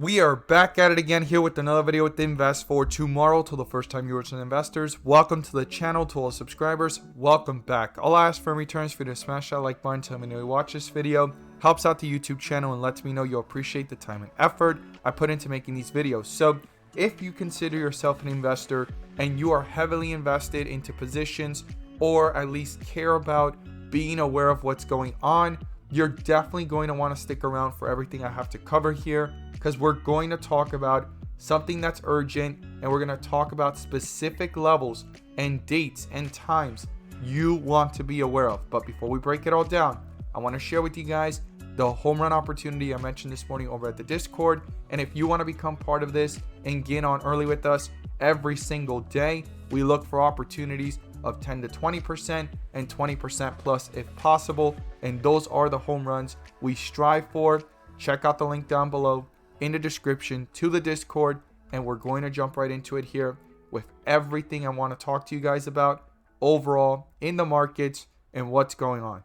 We are back at it again here with another video with Invest for tomorrow. To the first time viewers and investors, welcome to the channel. To all subscribers, welcome back. All I ask for in return is for you to smash that like button, tell me you watch this video, helps out the YouTube channel and lets me know you appreciate the time and effort I put into making these videos. So if you consider yourself an investor and you are heavily invested into positions, or at least care about being aware of what's going on, you're definitely going to want to stick around for everything I have to cover here, because we're going to talk about something that's urgent and we're going to talk about specific levels and dates and times you want to be aware of. But before we break it all down, I want to share with you guys the home run opportunity I mentioned this morning over at the Discord. And if you want to become part of this and get on early with us every single day, we look for opportunities of 10 to 20% and 20% plus if possible. And those are the home runs we strive for. Check out the link down below in the description to the Discord, and we're going to jump right into it here with everything I want to talk to you guys about overall in the markets and what's going on.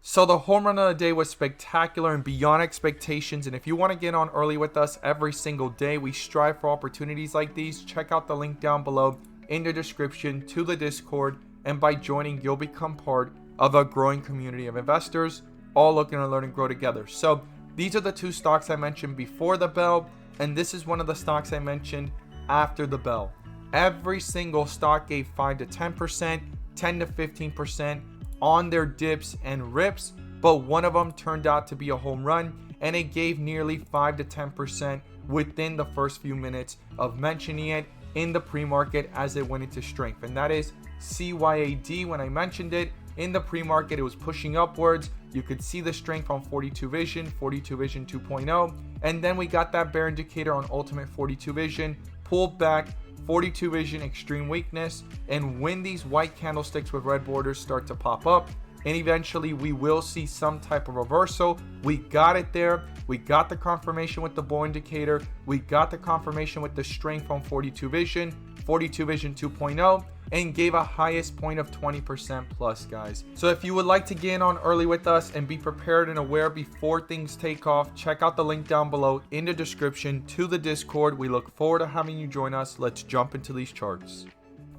So the home run of the day was spectacular and beyond expectations, and if you want to get on early with us every single day, we strive for opportunities like these. Check out the link down below in the description to the Discord, and by joining you'll become part of a growing community of investors all looking to learn and grow together. So these are the two stocks I mentioned before the bell, and this is one of the stocks I mentioned after the bell. Every single stock gave 5 to 10%, 10 to 15% on their dips and rips, but one of them turned out to be a home run, and it gave nearly 5 to 10% within the first few minutes of mentioning it in the pre-market as it went into strength. And that is CYAD. When I mentioned it in the pre-market, it was pushing upwards. You could see the strength on 42 Vision, 42 Vision 2.0, and then we got that bear indicator on Ultimate 42 Vision, pulled back, 42 Vision extreme weakness, and when these white candlesticks with red borders start to pop up, and eventually we will see some type of reversal. We got it there. We got the confirmation with the bull indicator. We got the confirmation with the strength on 42 Vision, 42 Vision 2.0, and gave a highest point of 20% plus, guys. So if you would like to get in on early with us and be prepared and aware before things take off, check out the link down below in the description to the Discord. We look forward to having you join us. Let's jump into these charts.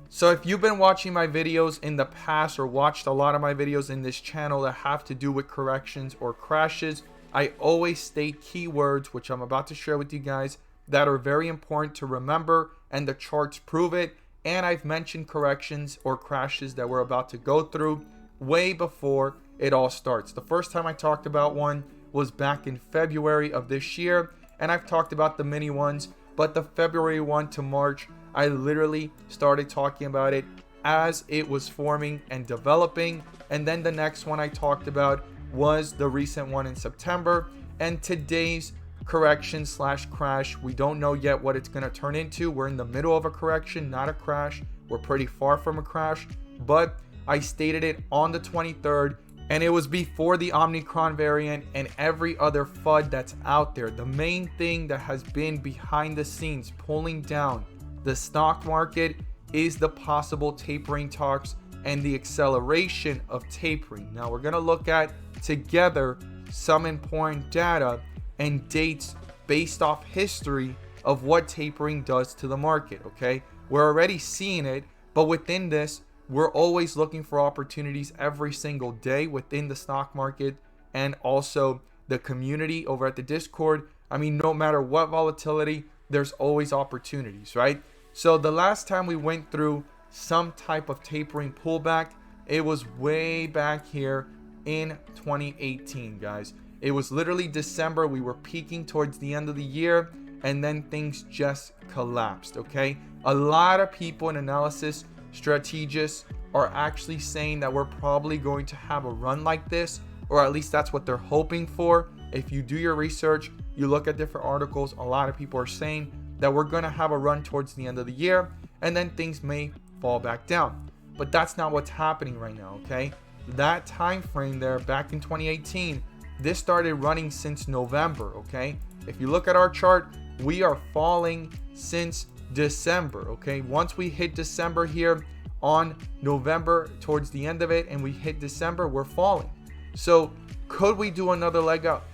So if you've been watching my videos in the past or watched a lot of my videos in this channel that have to do with corrections or crashes, I always state keywords, which I'm about to share with you guys, that are very important to remember, and the charts prove it. And I've mentioned corrections or crashes that we're about to go through way before it all starts. The first time I talked about one was back in February of this year, and I've talked about the mini ones, but the February one to March, I literally started talking about it as it was forming and developing. And then the next one I talked about was the recent one in September, and today's correction slash crash, we don't know yet what it's going to turn into. We're in the middle of a correction, not a crash. We're pretty far from a crash, but I stated it on the 23rd, and it was before the Omicron variant and every other FUD that's out there. The main thing that has been behind the scenes pulling down the stock market is the possible tapering talks and the acceleration of tapering. Now we're going to look at together some important data and dates based off history of what tapering does to the market. Okay, we're already seeing it, but within this, we're always looking for opportunities every single day within the stock market and also the community over at the Discord. I mean, no matter what volatility, there's always opportunities, right? So the last time we went through some type of tapering pullback, it was way back here in 2018, guys. It was literally December. We were peaking towards the end of the year, and then things just collapsed, okay? A lot of people in analysis, strategists, are actually saying that we're probably going to have a run like this, or at least that's what they're hoping for. If you do your research, you look at different articles, a lot of people are saying that we're going to have a run towards the end of the year, and then things may fall back down. But that's not what's happening right now, okay? That time frame there back in 2018, this started running since November, okay? If you look at our chart, we are falling since December, okay? Once we hit December here on November towards the end of it and we hit December, we're falling. So could we do another leg up?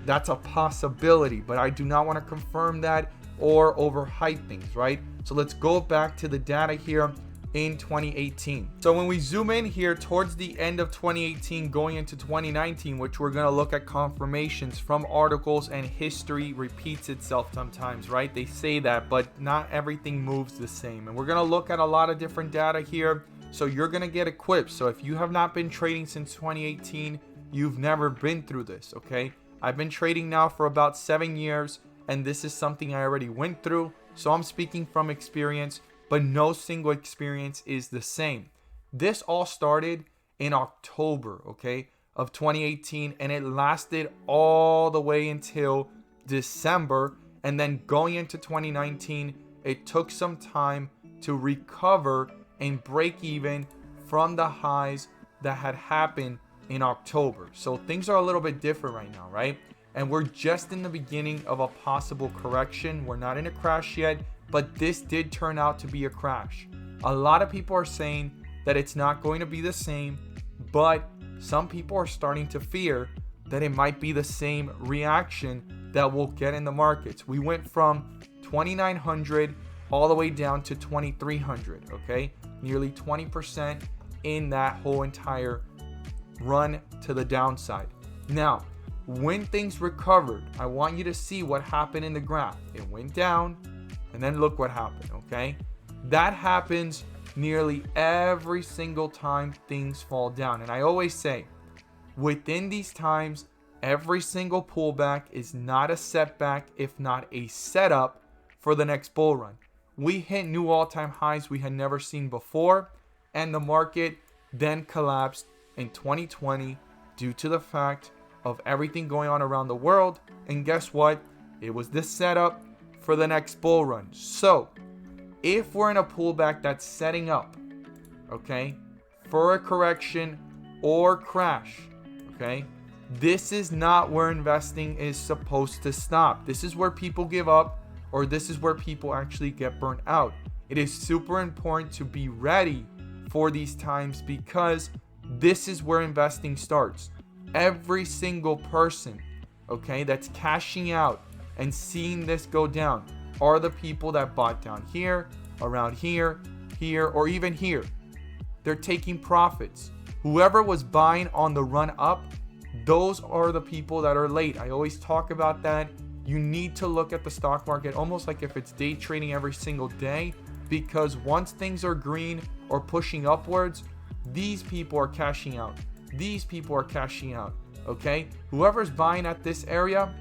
That's a possibility, but I do not want to confirm that or overhype things, right? So let's go back to the data here in 2018. So when we zoom in here towards the end of 2018 going into 2019, which we're going to look at confirmations from articles, and history repeats itself sometimes, right? They say that, but not everything moves the same. And we're going to look at a lot of different data here. So you're going to get equipped. So if you have not been trading since 2018, you've never been through this, okay? I've been trading now for about 7 years, and this is something I already went through. So I'm speaking from experience, but no single experience is the same. This all started in October, okay, of 2018, and it lasted all the way until December. And then going into 2019, it took some time to recover and break even from the highs that had happened in October. So things are a little bit different right now, right? And we're just in the beginning of a possible correction. We're not in a crash yet, but this did turn out to be a crash. A lot of people are saying that it's not going to be the same, but some people are starting to fear that it might be the same reaction that we'll get in the markets. We went from 2,900 all the way down to 2,300, okay? Nearly 20% in that whole entire run to the downside. Now, when things recovered, I want you to see what happened in the graph. It went down, and then look what happened, okay? That happens nearly every single time things fall down. And I always say, within these times, every single pullback is not a setback, if not a setup for the next bull run. We hit new all-time highs we had never seen before, and the market then collapsed in 2020 due to the fact of everything going on around the world. And guess what? It was this setup for the next bull run. So if we're in a pullback that's setting up, okay, for a correction or crash, okay, this is not where investing is supposed to stop. This is where people give up, or this is where people actually get burnt out. It is super important to be ready for these times, because this is where investing starts. Every single person, okay, that's cashing out and seeing this go down are the people that bought down here, around here, here, or even here. They're taking profits. Whoever was buying on the run up, those are the people that are late. I always talk about that. You need to look at the stock market almost like if it's day trading every single day, because once things are green or pushing upwards, these people are cashing out. These people are cashing out, okay? Whoever's buying at this area,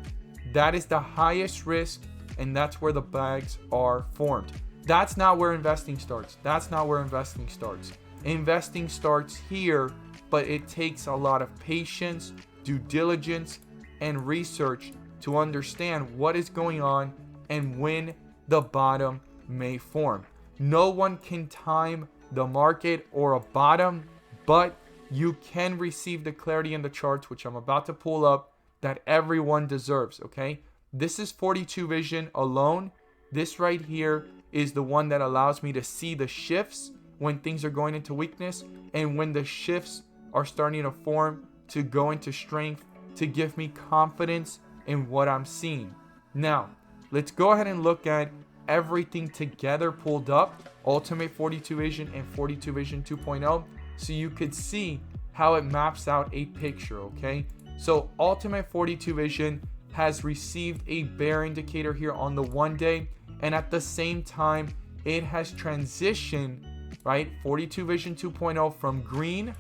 that is the highest risk, and that's where the bags are formed. That's not where investing starts. That's not where investing starts. Investing starts here, but it takes a lot of patience, due diligence, and research to understand what is going on and when the bottom may form. No one can time the market or a bottom, but you can receive the clarity in the charts, which I'm about to pull up, that everyone deserves, okay? This is 42 vision alone. This right here is the one that allows me to see the shifts when things are going into weakness, and when the shifts are starting to form to go into strength, to give me confidence in what I'm seeing. Now, let's go ahead and look at everything together pulled up, Ultimate 42 Vision and 42 Vision 2.0, so you could see how it maps out a picture, okay? So Ultimate 42 Vision has received a bear indicator here on the 1 day, and at the same time, it has transitioned, right, 42 Vision 2.0 from green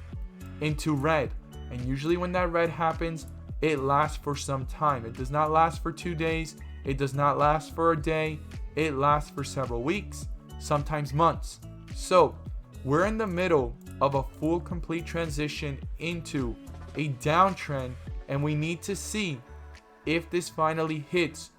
into red. And usually when that red happens, it lasts for some time. It does not last for 2 days. It does not last for a day. It lasts for several weeks, sometimes months. So we're in the middle of a full complete transition into a downtrend, and we need to see if this finally hits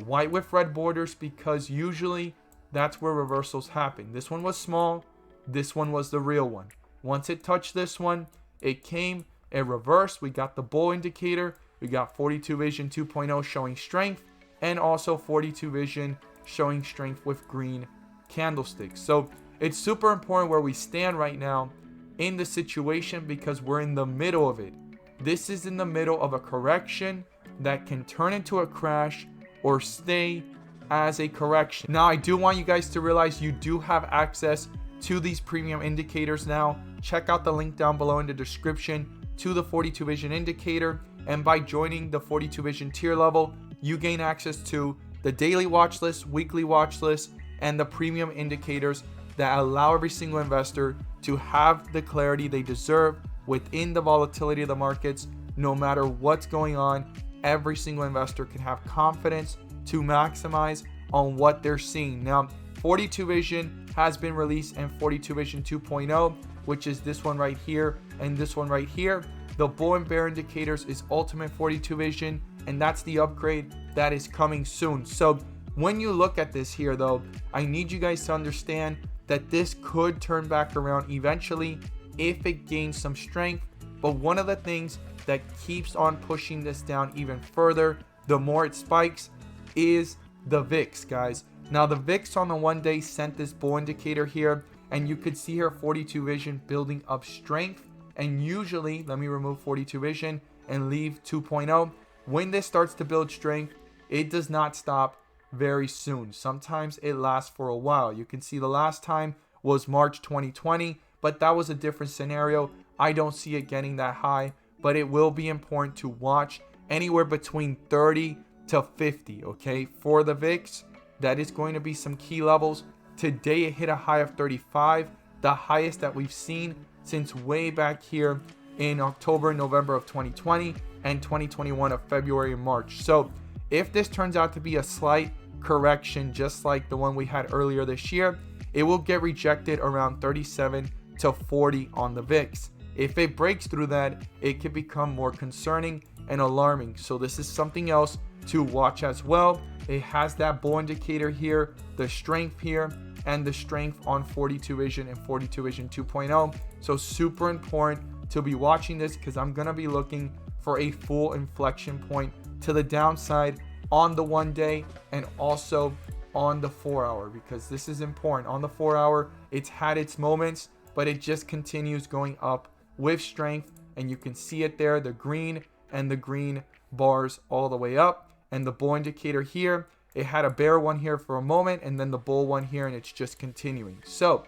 white with red borders, because usually that's where reversals happen. This one was small. This one was the real one. Once it touched this one, it came, it reversed. We got the bull indicator. We got 42 Vision 2.0 showing strength, and also 42 Vision showing strength with green candlesticks. So it's super important where we stand right now in the situation, because we're in the middle of it. This is in the middle of a correction that can turn into a crash or stay as a correction. Now, I do want you guys to realize you do have access to these premium indicators now. Check out the link down below in the description to the 42 Vision indicator, and by joining the 42 Vision tier level, you gain access to the daily watch list, weekly watch list, and the premium indicators that allow every single investor to have the clarity they deserve within the volatility of the markets. No matter what's going on, every single investor can have confidence to maximize on what they're seeing. Now, 42 Vision has been released, and 42 Vision 2.0, which is this one right here and this one right here. The bull and bear indicators is Ultimate 42 Vision, and that's the upgrade that is coming soon. So when you look at this here though, I need you guys to understand that this could turn back around eventually if it gains some strength. But one of the things that keeps on pushing this down even further, the more it spikes, is the VIX, guys. Now the VIX on the 1 day sent this bull indicator here, and you could see here 42 Vision building up strength. And usually, let me remove 42 Vision and leave 2.0. When this starts to build strength, it does not stop very soon. Sometimes it lasts for a while. You can see the last time was March 2020, but that was a different scenario. I don't see it getting that high, but it will be important to watch anywhere between 30 to 50, okay? For the VIX, that is going to be some key levels. Today, it hit a high of 35, the highest that we've seen since way back here in October and November of 2020 and 2021 of February and March. So if this turns out to be a slight correction, just like the one we had earlier this year, it will get rejected around 37 to 40 on the VIX. If it breaks through that, it could become more concerning and alarming. So this is something else to watch as well. It has that bull indicator here, the strength here, and the strength on 42 Vision and 42 Vision 2.0. So super important to be watching this, because I'm going to be looking for a full inflection point to the downside on the 1 day and also on the 4 hour, because this is important. On the 4 hour, it's had its moments, but it just continues going up with strength, and you can see it there, the green and the green bars all the way up. And the bull indicator here, it had a bear one here for a moment and then the bull one here, and it's just continuing. So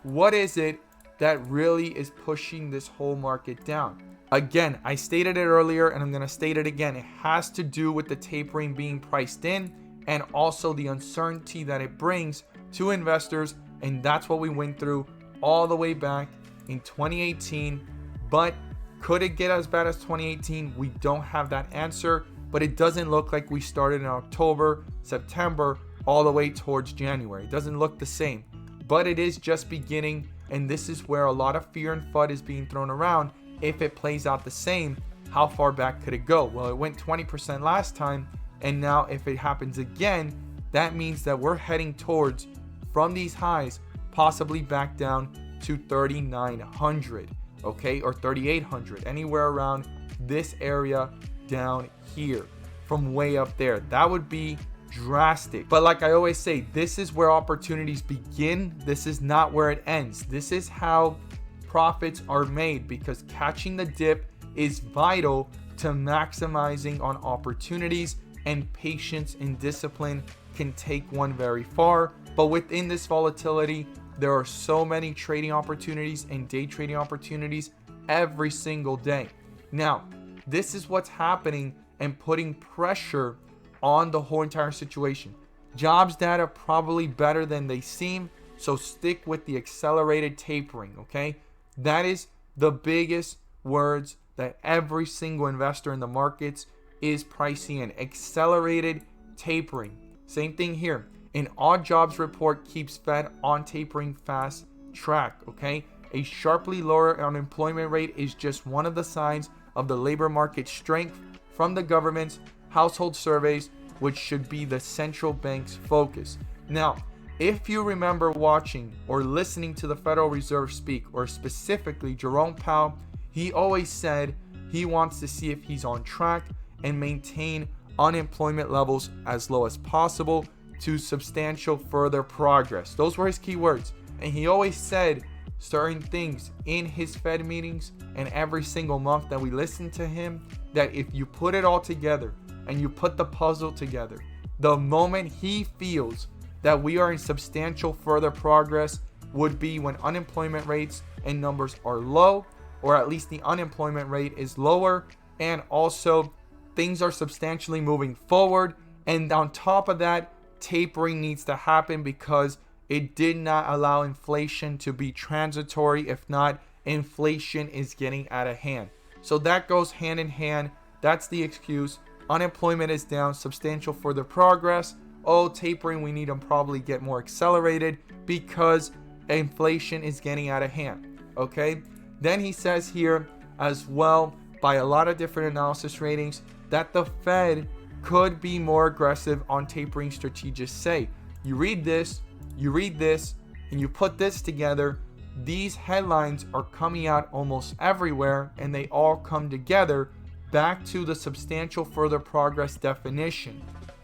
what is it that really is pushing this whole market down? Again, I stated it earlier and I'm going to state it again. It has to do with the tapering being priced in, and also the uncertainty that it brings to investors. And that's what we went through all the way back in 2018. But could it get as bad as 2018? We don't have that answer, but it doesn't look like we started in October, September, all the way towards January. It doesn't look the same, but it is just beginning. And this is where a lot of fear and FUD is being thrown around. If it plays out the same, how far back could it go? Well, it went 20% last time. And now if it happens again, that means that we're heading towards, from these highs, possibly back down to 3,900, okay? Or 3,800, anywhere around this area down here from way up there. That would be drastic. But like I always say, this is where opportunities begin. This is not where it ends. This is how profits are made, because catching the dip is vital to maximizing on opportunities, and patience and discipline can take one very far. But within this volatility, there are so many trading opportunities and day trading opportunities every single day. Now, this is what's happening and putting pressure on the whole entire situation. Jobs data probably better than they seem, so stick with the accelerated tapering, okay? That is the biggest words that every single investor in the markets is pricing in. Accelerated tapering. Same thing here. An odd jobs report keeps Fed on tapering fast track, okay? A sharply lower unemployment rate is just one of the signs of the labor market strength from the government's household surveys, which should be the central bank's focus. Now, if you remember watching or listening to the Federal Reserve speak, or specifically Jerome Powell, he always said he wants to see if he's on track and maintain unemployment levels as low as possible to substantial further progress. Those were his key words. And he always said certain things in his Fed meetings, and every single month that we listened to him, that if you put it all together, and you put the puzzle together, the moment he feels that we are in substantial further progress would be when unemployment rates and numbers are low, or at least the unemployment rate is lower, and also things are substantially moving forward. And on top of that, tapering needs to happen because it did not allow inflation to be transitory. If not, inflation is getting out of hand. So that goes hand in hand. That's the excuse. Unemployment is down, substantial further progress. Oh, tapering, we need to probably get more accelerated because inflation is getting out of hand. Okay. Then he says here as well, by a lot of different analysis ratings, that the Fed could be more aggressive on tapering. Strategists say. You read this, and you put this together. These headlines are coming out almost everywhere, and they all come together back to the substantial further progress definition.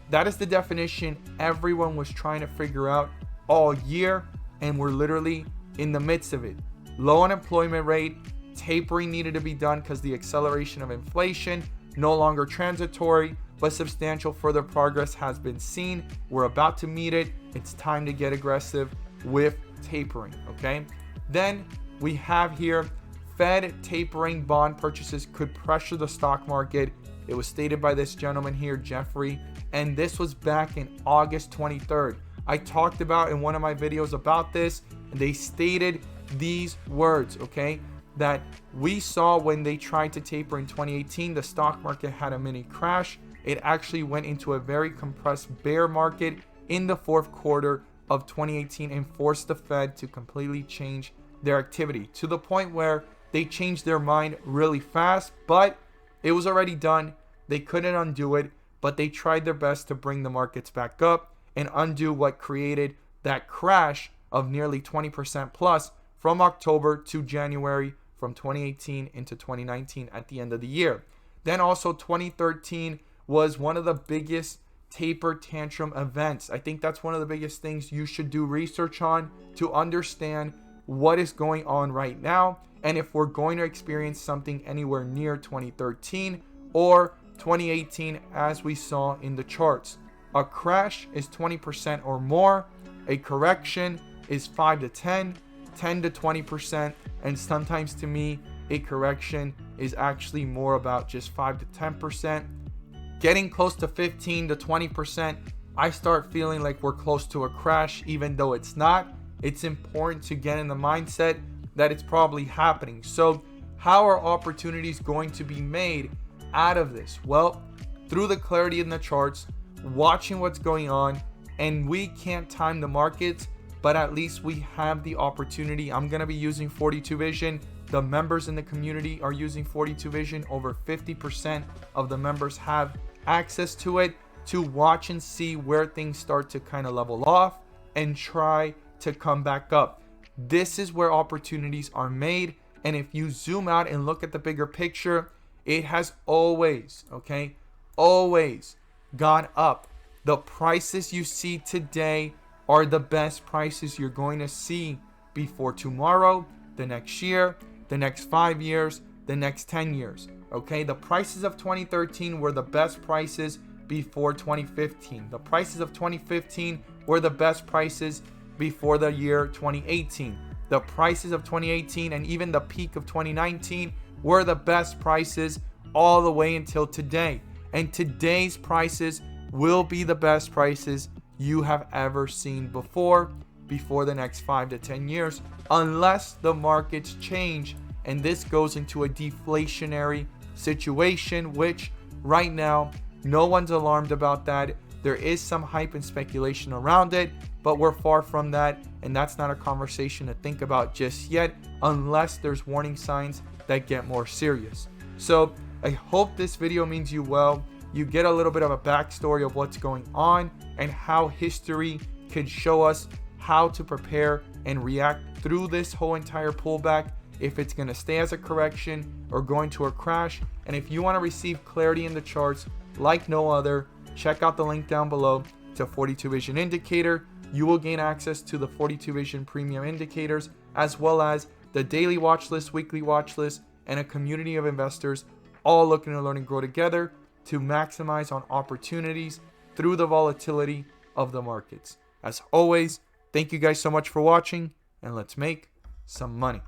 That is the definition everyone was trying to figure out all year, and we're literally in the midst of it. Low unemployment rate, tapering needed to be done because the acceleration of inflation, no longer transitory, but substantial further progress has been seen. We're about to meet it. It's time to get aggressive with tapering, okay? Then we have here, Fed tapering bond purchases could pressure the stock market. It was stated by this gentleman here, Jeffrey, and this was back in August 23rd. I talked about in one of my videos about this, and they stated these words, okay? That we saw when they tried to taper in 2018, the stock market had a mini crash. It actually went into a very compressed bear market in the fourth quarter of 2018 and forced the Fed to completely change their activity to the point where they changed their mind really fast, but it was already done. They couldn't undo it, but they tried their best to bring the markets back up and undo what created that crash of nearly 20% plus from October to January from 2018 into 2019 at the end of the year. Then also 2013 was one of the biggest taper tantrum events. I think that's one of the biggest things you should do research on to understand what is going on right now, and if we're going to experience something anywhere near 2013 or 2018 as we saw in the charts. A crash is 20% or more, a correction is 5 to 10 to 20%, and sometimes to me a correction is actually more about just 5 to 10%. Getting close to 15 to 20%, I start feeling like we're close to a crash, even though it's not. It's important to get in the mindset that it's probably happening. So how are opportunities going to be made out of this? Well, through the clarity in the charts, watching what's going on, and we can't time the markets, but at least we have the opportunity. I'm going to be using 42 Vision. The members in the community are using 42 Vision. Over 50% of the members have access to it to watch and see where things start to kind of level off and try to come back up. This is where opportunities are made. And if you zoom out and look at the bigger picture, it has always gone up. The prices you see today are the best prices you're going to see before tomorrow, the next year, the next 5 years, the next 10 years. Okay, the prices of 2013 were the best prices before 2015. The prices of 2015 were the best prices before the year 2018. The prices of 2018 and even the peak of 2019 were the best prices all the way until today. And today's prices will be the best prices you have ever seen before the next 5 to 10 years, unless the markets change and this goes into a deflationary situation, which right now no one's alarmed about that. There is some hype and speculation around it, but we're far from that, and that's not a conversation to think about just yet unless there's warning signs that get more serious. So I hope this video means you well. You get a little bit of a backstory of what's going on and how history could show us how to prepare and react through this whole entire pullback, if it's going to stay as a correction or going to a crash. And if you want to receive clarity in the charts like no other, check out the link down below to 42 Vision Indicator. You will gain access to the 42 Vision Premium Indicators, as well as the daily watch list, weekly watch list, and a community of investors all looking to learn and grow together to maximize on opportunities through the volatility of the markets. As always, thank you guys so much for watching, and let's make some money.